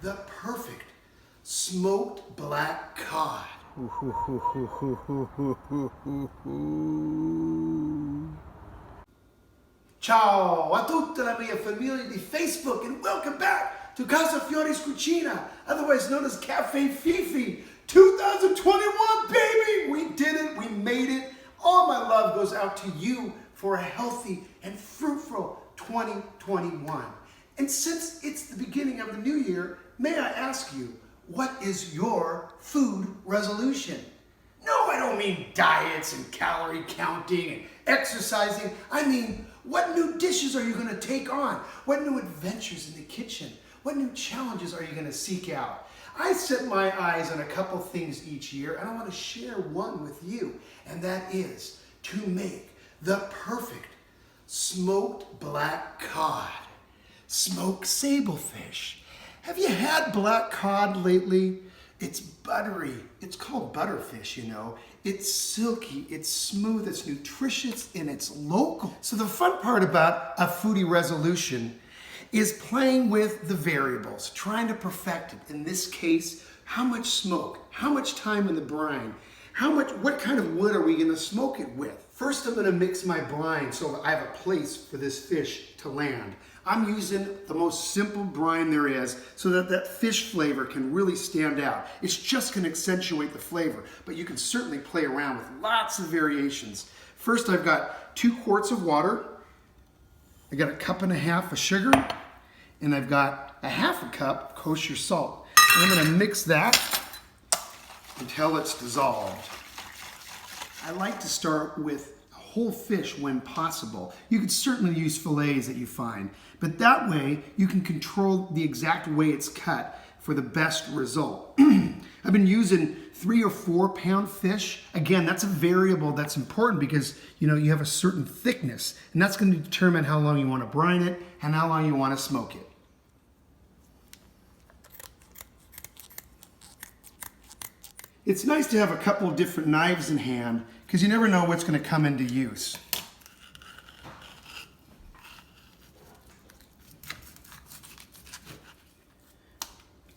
the perfect smoked black cod. Ciao a tutta la mia famiglia di Facebook and welcome back to Casa Fiore's Cucina, otherwise known as Cafe Fifi. 2021, baby! We did it, we made it. All my love goes out to you for a healthy and fruitful 2021. And since it's the beginning of the new year, may I ask you, what is your food resolution? No, I don't mean diets and calorie counting and exercising. I mean, what new dishes are you going to take on? What new adventures in the kitchen? What new challenges are you going to seek out? I set my eyes on a couple things each year, and I want to share one with you, and that is to make the perfect smoked black cod. Smoked sablefish. Have you had black cod lately? It's buttery. It's called butterfish, you know. It's silky, it's smooth, it's nutritious, and it's local. So the fun part about a foodie resolution is playing with the variables, trying to perfect it. In this case, how much smoke, how much time in the brine, what kind of wood are we gonna smoke it with? First, I'm gonna mix my brine so I have a place for this fish to land. I'm using the most simple brine there is so that that fish flavor can really stand out. It's just gonna accentuate the flavor, but you can certainly play around with lots of variations. First, I've got 2 quarts of water. I got 1.5 cups of sugar, and I've got 1/2 cup kosher salt. And I'm gonna mix that until it's dissolved. I like to start with whole fish when possible. You could certainly use fillets that you find, but that way you can control the exact way it's cut for the best result. I've been using 3 or 4 pound fish. Again, that's a variable that's important because you have a certain thickness, and that's going to determine how long you want to brine it and how long you want to smoke it. It's nice to have a couple of different knives in hand because you never know what's going to come into use.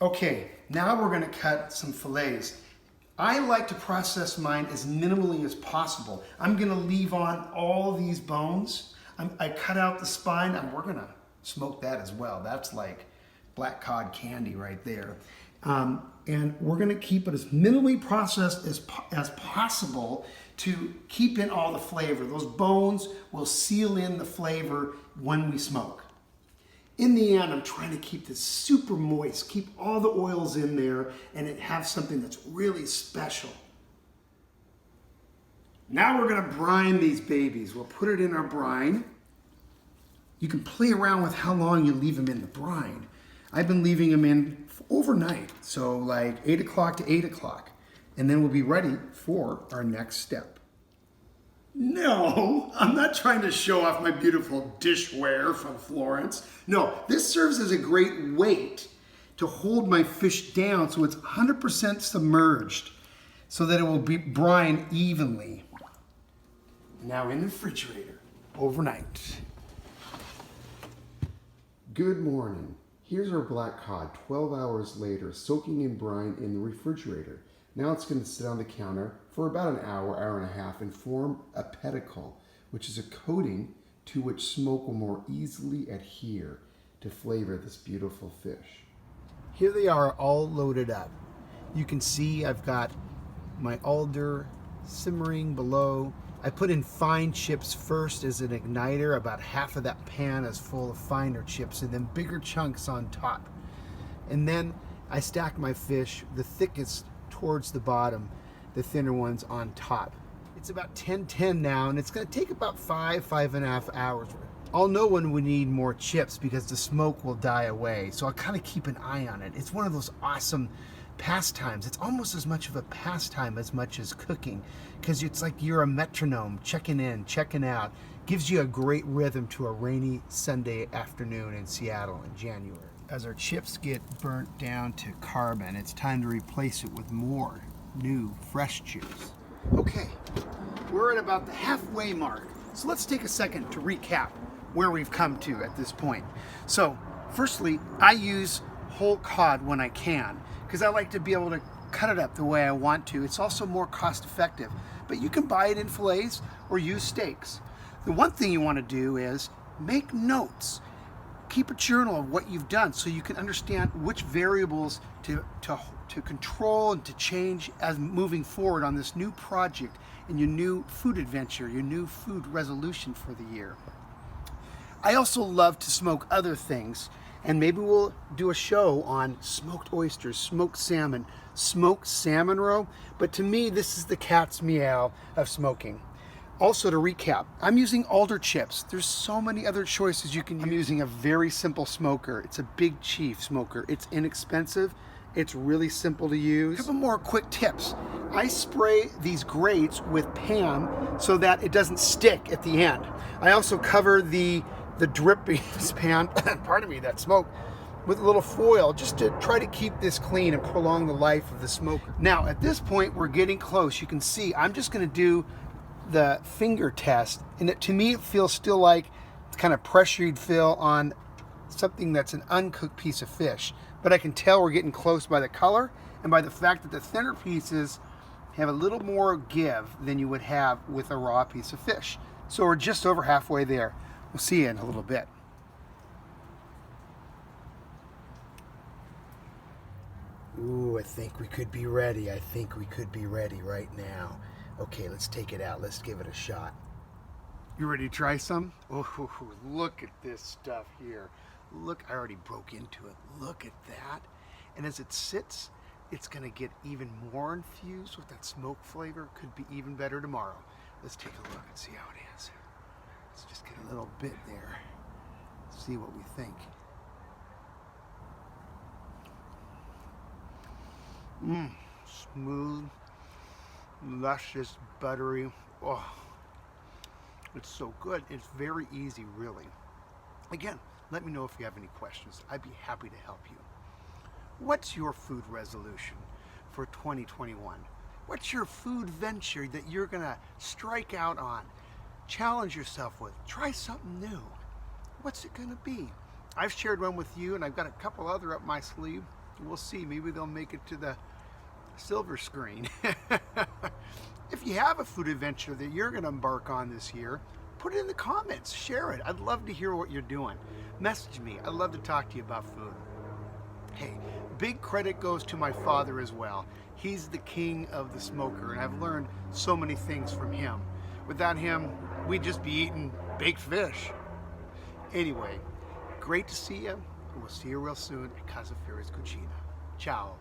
Okay, now we're going to cut some fillets. I like to process mine as minimally as possible. I'm going to leave on all these bones. I cut out the spine, and we're going to smoke that as well. That's like black cod candy right there. And we're going to keep it as minimally processed as possible to keep in all the flavor. Those bones will seal in the flavor when we smoke. In the end, I'm trying to keep this super moist, keep all the oils in there, and it have something that's really special. Now we're going to brine these babies. We'll put it in our brine. You can play around with how long you leave them in the brine. I've been leaving them in overnight, so like 8 o'clock to 8 o'clock, and then we'll be ready for our next step. No, I'm not trying to show off my beautiful dishware from Florence. No, this serves as a great weight to hold my fish down so it's 100% submerged so that it will be brine evenly. Now in the refrigerator overnight. Good morning. Here's our black cod 12 hours later, soaking in brine in the refrigerator. Now it's going to sit on the counter for about an hour, hour and a half, and form a pedicle, which is a coating to which smoke will more easily adhere to flavor this beautiful fish. Here they are all loaded up. You can see I've got my alder simmering below. I put in fine chips first as an igniter. About half of that pan is full of finer chips and then bigger chunks on top. And then I stacked my fish, the thickest towards the bottom, the thinner ones on top. It's about 10:10 now, and it's going to take about 5.5 hours. I'll know when we need more chips because the smoke will die away, so I'll kind of keep an eye on it. It's one of those awesome pastimes. It's almost as much of a pastime as much as cooking because it's like you're a metronome, checking in, checking out. Gives you a great rhythm to a rainy Sunday afternoon in Seattle in January. As our chips get burnt down to carbon, it's time to replace it with more new, fresh chips. Okay, we're at about the halfway mark. So let's take a second to recap where we've come to at this point. So, firstly, I use whole cod when I can, because I like to be able to cut it up the way I want to. It's also more cost effective, but you can buy it in fillets or use steaks. The one thing you want to do is make notes. Keep a journal of what you've done so you can understand which variables to control and to change as moving forward on this new project and your new food adventure, your new food resolution for the year. I also love to smoke other things, and maybe we'll do a show on smoked oysters, smoked salmon roe, but to me this is the cat's meow of smoking. Also, to recap, I'm using alder chips. There's so many other choices you can use. I'm using a very simple smoker. It's a Big Chief smoker. It's inexpensive. It's really simple to use. A couple more quick tips. I spray these grates with Pam so that it doesn't stick at the end. I also cover the dripping pan, pardon me, that smoke, with a little foil just to try to keep this clean and prolong the life of the smoker. Now, at this point, we're getting close. You can see I'm just going to do the finger test, and to me it feels still like the kind of pressure you'd feel on something that's an uncooked piece of fish, but I can tell we're getting close by the color and by the fact that the thinner pieces have a little more give than you would have with a raw piece of fish. So we're just over halfway there. We'll see you in a little bit. Ooh, I think we could be ready. I think we could be ready right now. Okay, let's take it out. Let's give it a shot. You ready to try some? Oh, look at this stuff here. Look, I already broke into it. Look at that. And as it sits, it's going to get even more infused with that smoke flavor. Could be even better tomorrow. Let's take a look and see how it is. Let's just get a little bit there. See what we think. Smooth, luscious, buttery. Oh, it's so good. It's very easy, really. Again, let me know if you have any questions. I'd be happy to help you. What's your food resolution for 2021? What's your food venture that you're gonna strike out on? Challenge yourself with. Try something new. What's it gonna be? I've shared one with you, and I've got a couple other up my sleeve. We'll see. Maybe they'll make it to the silver screen. If you have a food adventure that you're going to embark on this year, put it in the comments. Share it. I'd love to hear what you're doing. Message me. I'd love to talk to you about food. Hey, big credit goes to my father as well. He's the king of the smoker, and I've learned so many things from him. Without him, we'd just be eating baked fish. Anyway, great to see you. We'll see you real soon at Casa Fiore's Cucina. Ciao.